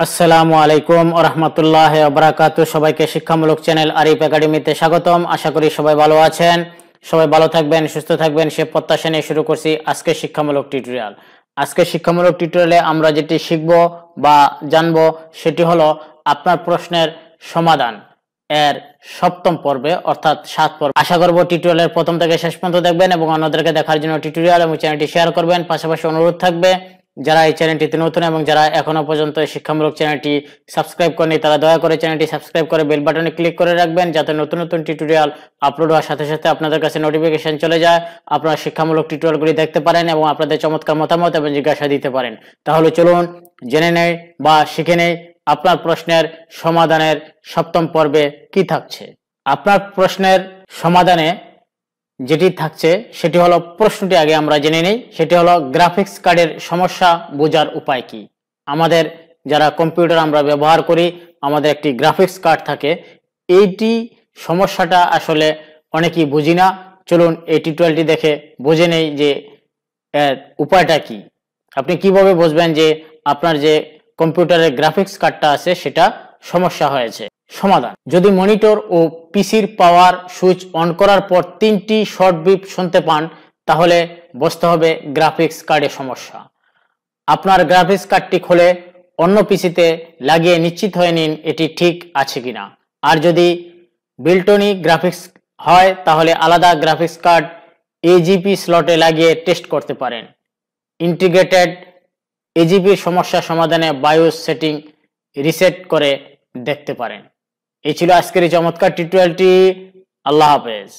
আসসালামু আলাইকুম ওয়া রাহমাতুল্লাহি ওয়া বারাকাতুহু। সবাইকে শিক্ষামূলক চ্যানেল আরিফ একাডেমিতে স্বাগতম। আশা করি সবাই ভালো আছেন, সবাই ভালো থাকবেন, সুস্থ থাকবেন সে প্রত্যাশা নিয়ে শুরু করছি আজকে শিক্ষামূলক টিউটোরিয়াল। আজকে শিক্ষামূলক টিউটোরিয়ালে আমরা যেটি শিখব বা জানব সেটি হলো আপনার প্রশ্নের সমাধান এর সপ্তম পর্বে অর্থাৎ 7 পর্ব। আশা করব টিউটোরিয়ালের প্রথম থেকে শেষ পর্যন্ত দেখবেন এবং অন্যদেরকে দেখার জন্য টিউটোরিয়াল এবং চ্যানেলটি শেয়ার করবেন। পাশাপাশি অনুরোধ থাকবে যারা এই চ্যানেলটিতে নতুন এবং যারা এখনো পর্যন্ত এই শিক্ষামূলক চ্যানেলটি সাবস্ক্রাইব করেনি তারা দয়া করে চ্যানেলটি সাবস্ক্রাইব করে বেল বাটনে ক্লিক করে রাখবেন, যাতে নতুন নতুন টিউটোরিয়াল আপলোড হওয়ার সাথে সাথে আপনাদের কাছে নোটিফিকেশন চলে যায়, আপনারা শিক্ষামূলক টিউটোরিয়ালগুলি দেখতে পারেন এবং আপনাদের চমৎকার মতামত এবং জিজ্ঞাসা দিতে পারেন। তাহলে চলুন জেনে নেই বা শিখে নেই আপনার প্রশ্নের সমাধানের সপ্তম পর্বে কি থাকছে। আপনার প্রশ্নের সমাধানে যেটি থাকছে সেটি হলো, প্রশ্নটি আগে আমরা জেনে নেই, সেটি হলো গ্রাফিক্স কার্ডের সমস্যা বোঝার উপায় কি। আমাদের যারা কম্পিউটার আমরা ব্যবহার করি, আমাদের একটি গ্রাফিক্স কার্ড থাকে, এইটি সমস্যাটা আসলে অনেকেই বুঝি না। চলুন এই টিউটোরিয়ালটি দেখে বুঝে নেই যে এর উপায়টা কি। আপনি কিভাবে বুঝবেন যে আপনার যে কম্পিউটারের গ্রাফিক্স কার্ডটা আছে সেটা সমস্যা হয়েছে। সমাধান: যদি মনিটর ও পিসির পাওয়ার সুইচ অন করার পর 3টি শর্ট বিপ শুনতে পান, তাহলে বুঝতে হবে গ্রাফিক্স কার্ডের সমস্যা। আপনার গ্রাফিক্স কার্ডটি খুলে অন্য পিসিতে লাগিয়ে নিশ্চিত হয়ে নিন এটি ঠিক আছে কিনা। আর যদি বিল্টনি গ্রাফিক্স হয় তাহলে আলাদা গ্রাফিক্স কার্ড এজিপি স্লটে লাগিয়ে টেস্ট করতে পারেন। ইন্টিগ্রেটেড এজিপির সমস্যা সমাধানে বায়োস সেটিং রিসেট করে দেখতে পারেন। এই ছিল আজকের এই চমৎকার টিউটোরিয়ালটি। আল্লাহ হাফেজ।